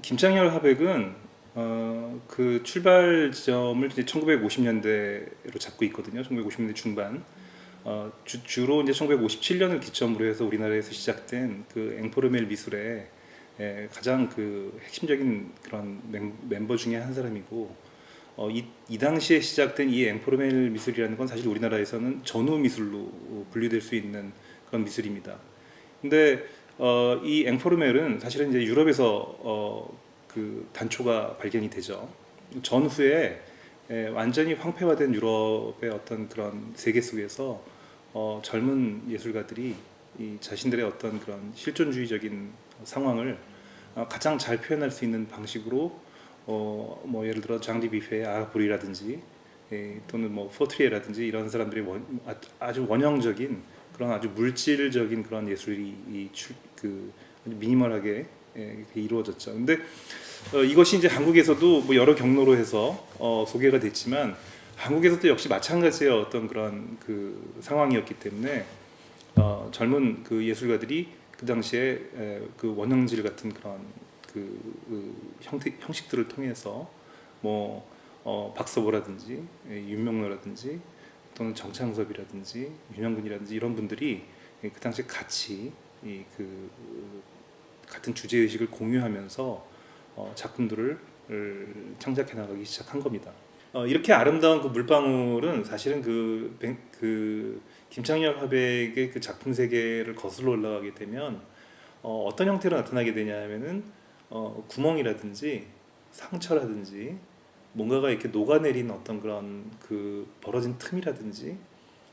김창렬 화백은 그 출발 지점을 이제 1950년대로 잡고 있거든요. 1950년대 중반. 주로 이제 1957년을 기점으로 해서 우리나라에서 시작된 그 앵포르멜 미술의 가장 그 핵심적인 그런 멤버 중에 한 사람이고, 이 당시에 시작된 이 앵포르멜 미술이라는 건 사실 우리나라에서는 전후 미술로 분류될 수 있는 그런 미술입니다. 근데 이 앵포르멜은 사실은 이제 유럽에서 그 단초가 발견이 되죠. 전후에 완전히 황폐화된 유럽의 어떤 그런 세계 속에서 젊은 예술가들이 이 자신들의 어떤 그런 실존주의적인 상황을 가장 잘 표현할 수 있는 방식으로 뭐 예를 들어 장디 비페의 아브리라든지 또는 뭐 포트리에라든지 이런 사람들이 아주 원형적인 그런 아주 물질적인 그런 예술이 그 미니멀하게 이렇게 이루어졌죠. 근데 이것이 이제 한국에서도 뭐 여러 경로로 해서 소개가 됐지만 한국에서도 역시 마찬가지의 어떤 그런 그 상황이었기 때문에 젊은 그 예술가들이 그 당시에 그 원형질 같은 그런 형식들을 통해서 뭐 박서보라든지 윤명로라든지 또는 정창섭이라든지 윤영근이라든지 이런 분들이 그 당시에 같이 같은 주제 의식을 공유하면서 작품들을 창작해 나가기 시작한 겁니다. 이렇게 아름다운 그 물방울은 사실은 그 김창렬 화백의 그 작품 세계를 거슬러 올라가게 되면 어떤 형태로 나타나게 되냐면은 구멍이라든지 상처라든지 뭔가가 이렇게 녹아내린 어떤 그런 그 벌어진 틈이라든지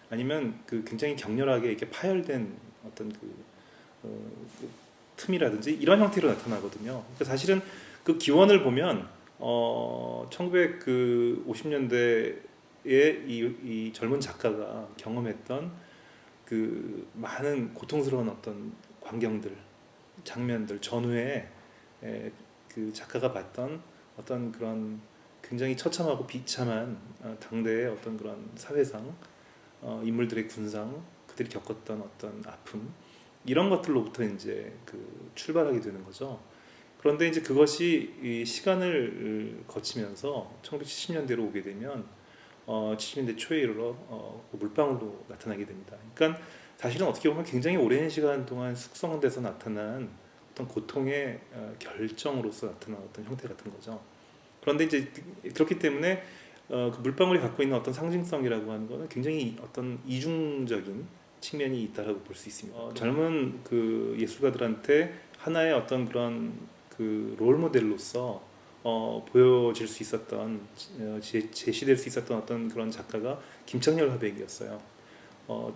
아니면 그 굉장히 격렬하게 이렇게 파열된 어떤 그 틈이라든지 이런 형태로 나타나거든요. 그러니까 사실은 그 기원을 보면 1950년대에 이 젊은 작가가 경험했던 그 많은 고통스러운 어떤 광경들, 장면들 전후에 그 작가가 봤던 어떤 그런 굉장히 처참하고 비참한 당대의 어떤 그런 사회상, 인물들의 군상, 그들이 겪었던 어떤 아픔 이런 것들로부터 이제 그 출발하게 되는 거죠. 그런데 이제 그것이 이 시간을 거치면서 1970년대로 오게 되면 70년대 초에 이르러 물방울로 나타나게 됩니다. 그러니까 사실은 어떻게 보면 굉장히 오랜 시간 동안 숙성돼서 나타난 어떤 고통의 결정으로서 나타난 어떤 형태 같은 거죠. 그런데 이제 그렇기 때문에 그 물방울이 갖고 있는 어떤 상징성이라고 하는 거는 굉장히 어떤 이중적인 측면이 있다라고 볼 수 있습니다. 젊은 그 예술가들한테 하나의 어떤 그런 그 롤 모델로서 보여질 수 있었던 제시될 수 있었던 어떤 그런 작가가 김창렬 화백이었어요.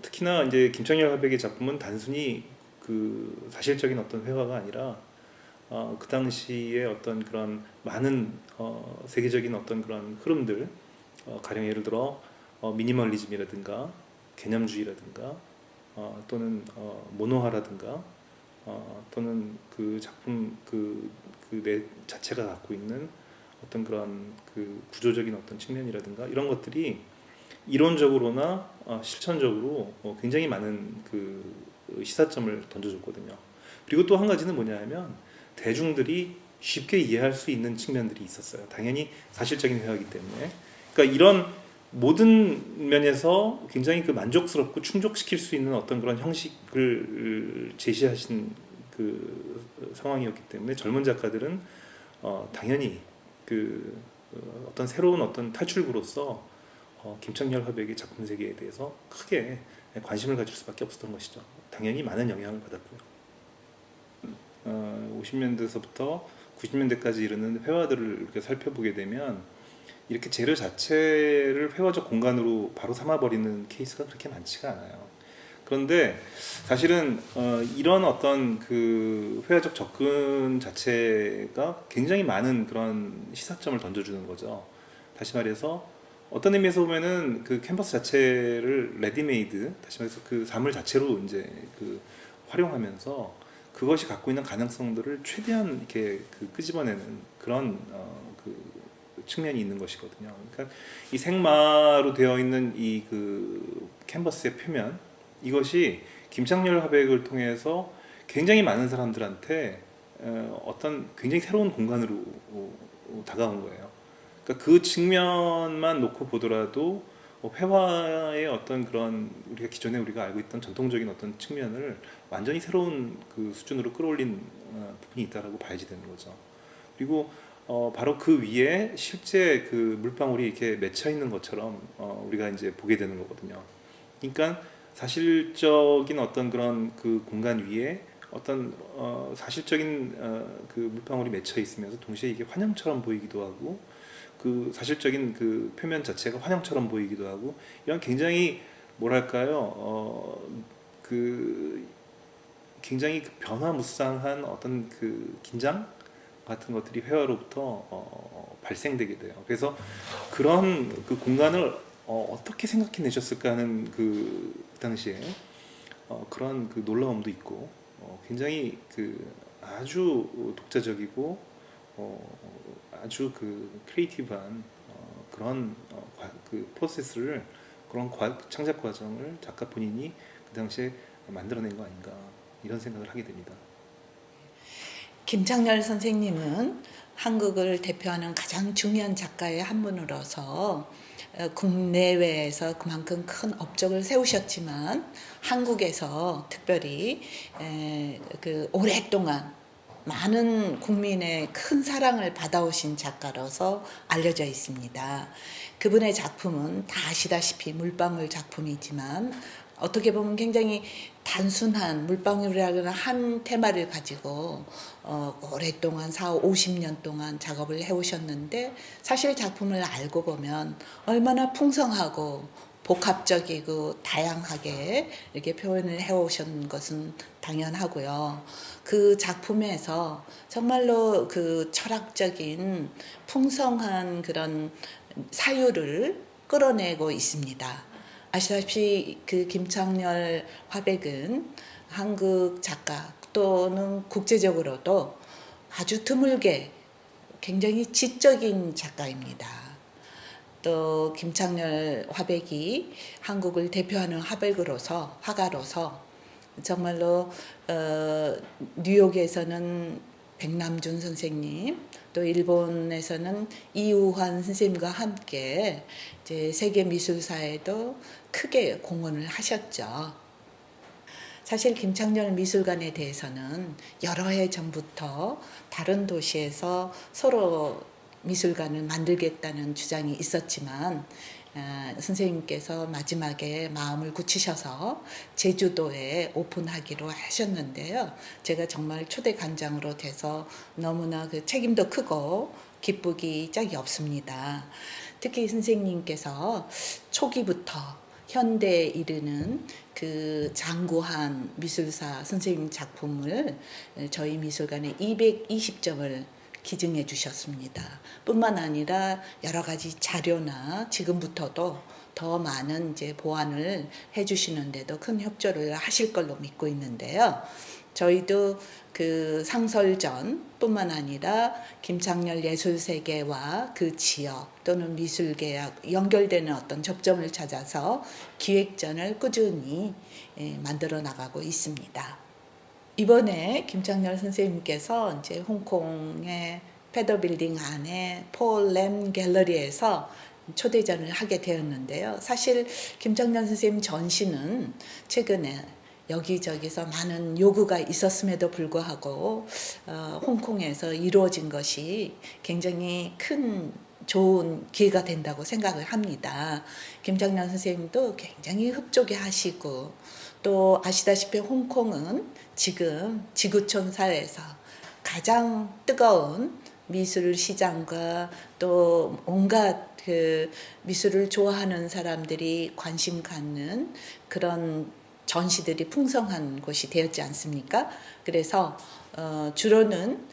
특히나 이제 김창렬 화백의 작품은 단순히 그 사실적인 어떤 회화가 아니라 그 당시에 어떤 그런 많은 세계적인 어떤 그런 흐름들, 가령 예를 들어 미니멀리즘이라든가 개념주의라든가 또는 모노화라든가 또는 그 작품 내 자체가 갖고 있는 어떤 그런 그 구조적인 어떤 측면이라든가 이런 것들이 이론적으로나 실천적으로 굉장히 많은 그 시사점을 던져줬거든요. 그리고 또 한 가지는 뭐냐면 대중들이 쉽게 이해할 수 있는 측면들이 있었어요. 당연히 사실적인 회화이기 때문에. 그러니까 이런 모든 면에서 굉장히 그 만족스럽고 충족시킬 수 있는 어떤 그런 형식을 제시하신 그 상황이었기 때문에 젊은 작가들은 당연히 그 어떤 새로운 어떤 탈출구로서 김창렬 화백의 작품 세계에 대해서 크게 관심을 가질 수밖에 없었던 것이죠. 당연히 많은 영향을 받았고요. 50년대서부터 90년대까지 이르는 회화들을 이렇게 살펴보게 되면 이렇게 재료 자체를 회화적 공간으로 바로 삼아버리는 케이스가 그렇게 많지가 않아요. 그런데 사실은 이런 어떤 그 회화적 접근 자체가 굉장히 많은 그런 시사점을 던져주는 거죠. 다시 말해서 어떤 의미에서 보면은 그 캔버스 자체를 레디메이드, 다시 말해서 그 사물 자체로 이제 그 활용하면서 그것이 갖고 있는 가능성들을 최대한 이렇게 끄집어내는 그런 그 측면이 있는 것이거든요. 그러니까 이 생마로 되어 있는 이 그 캔버스의 표면 이것이 김창렬 화백을 통해서 굉장히 많은 사람들한테 어떤 굉장히 새로운 공간으로 다가온 거예요. 그러니까 그 측면만 놓고 보더라도 회화의 어떤 그런 우리가 알고 있던 전통적인 어떤 측면을 완전히 새로운 그 수준으로 끌어올린 부분이 있다라고 봐야지 되는 거죠. 그리고 바로 그 위에 실제 그 물방울이 이렇게 맺혀 있는 것처럼 우리가 이제 보게 되는 거거든요. 그러니까 사실적인 어떤 그런 그 공간 위에 어떤 사실적인 그 물방울이 맺혀 있으면서 동시에 이게 환영처럼 보이기도 하고 그 사실적인 그 표면 자체가 환영처럼 보이기도 하고 이런 굉장히 뭐랄까요 그 굉장히 그 변화무쌍한 어떤 그 긴장 같은 것들이 회화로부터 발생되게 돼요. 그래서 그런 그 공간을 어떻게 생각해내셨을까 하는 그 당시에 그런 그 놀라움도 있고 굉장히 그 아주 독자적이고 아주 그 크리에이티브한 그런 그 프로세스를 창작 과정을 작가 본인이 그 당시에 만들어낸 거 아닌가 이런 생각을 하게 됩니다. 김창렬 선생님은 한국을 대표하는 가장 중요한 작가의 한 분으로서 국내외에서 그만큼 큰 업적을 세우셨지만 한국에서 특별히 그 오랫동안 많은 국민의 큰 사랑을 받아오신 작가로서 알려져 있습니다. 그분의 작품은 다 아시다시피 물방울 작품이지만 어떻게 보면 굉장히 단순한 물방울이라는 한 테마를 가지고 오랫동안 50년 동안 작업을 해오셨는데 사실 작품을 알고 보면 얼마나 풍성하고 복합적이고 다양하게 이렇게 표현을 해오신 것은 당연하고요. 그 작품에서 정말로 그 철학적인 풍성한 그런 사유를 끌어내고 있습니다. 아시다시피 그 김창렬 화백은 한국 작가 또는 국제적으로도 아주 드물게 굉장히 지적인 작가입니다. 또 김창렬 화백이 한국을 대표하는 화가로서 정말로 뉴욕에서는 백남준 선생님, 또 일본에서는 이우환 선생님과 함께 이제 세계 미술사에도 크게 공헌을 하셨죠. 사실 김창렬 미술관에 대해서는 여러 해 전부터 다른 도시에서 서로 미술관을 만들겠다는 주장이 있었지만 선생님께서 마지막에 마음을 굳히셔서 제주도에 오픈하기로 하셨는데요. 제가 정말 초대 관장으로 돼서 너무나 그 책임도 크고 기쁘기 짝이 없습니다. 특히 선생님께서 초기부터 현대에 이르는 그 장구한 미술사 선생님 작품을 저희 미술관에 220점을 기증해 주셨습니다. 뿐만 아니라 여러 가지 자료나 지금부터도 더 많은 이제 보완을 해 주시는데도 큰 협조를 하실 걸로 믿고 있는데요. 저희도 그 상설전 뿐만 아니라 김창렬 예술세계와 그 지역 또는 미술계약 연결되는 어떤 접점을 찾아서 기획전을 꾸준히 만들어 나가고 있습니다. 이번에 김창렬 선생님께서 이제 홍콩의 페더빌딩 안에 폴 램 갤러리에서 초대전을 하게 되었는데요. 사실 김창렬 선생님 전시는 최근에 여기저기서 많은 요구가 있었음에도 불구하고 홍콩에서 이루어진 것이 굉장히 큰 좋은 기회가 된다고 생각을 합니다. 김창렬 선생님도 굉장히 흡족해 하시고 또 아시다시피 홍콩은 지금 지구촌 사회에서 가장 뜨거운 미술 시장과 또 온갖 그 미술을 좋아하는 사람들이 관심 갖는 그런 전시들이 풍성한 곳이 되었지 않습니까? 그래서 주로는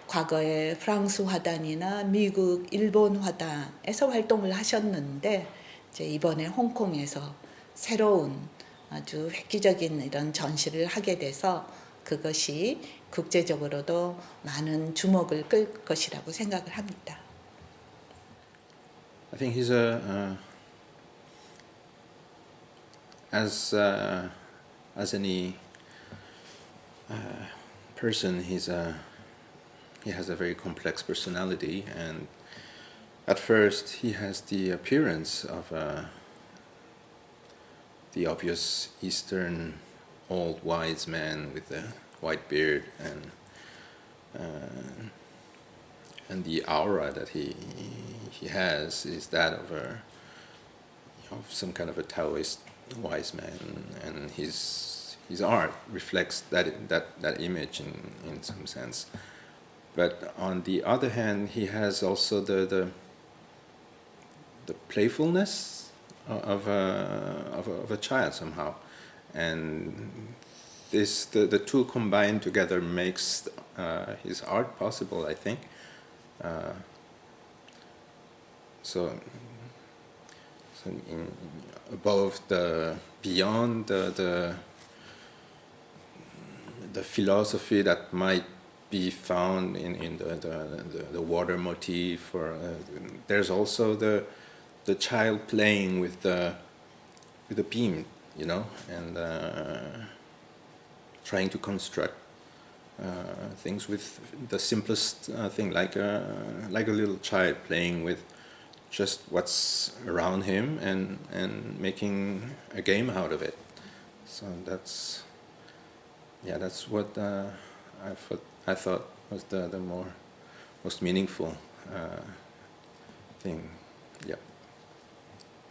과거에 프랑스 화단이나 미국, 일본 화단에서 활동을 하셨는데 이제 이번에 홍콩에서 새로운 아주 획기적인 이런 전시를 하게 돼서 그것이 국제적으로도 많은 주목을 끌 것이라고 생각을 합니다. I think he's as any person. He has a very complex personality, and at first he has the appearance of the obvious Eastern old wise man with a white beard, and the aura that he has is that of some kind of a Taoist wise man, and his art reflects that image in some sense. But on the other hand, he has also the playfulness of a child somehow, and the two combined together makes his art possible, I think. So beyond the philosophy that might be found in the water motif, or there's also the child playing with the beam, and trying to construct things with the simplest thing, like a little child playing with just what's around him and making a game out of it. So that's what I thought was the most meaningful thing. Yeah.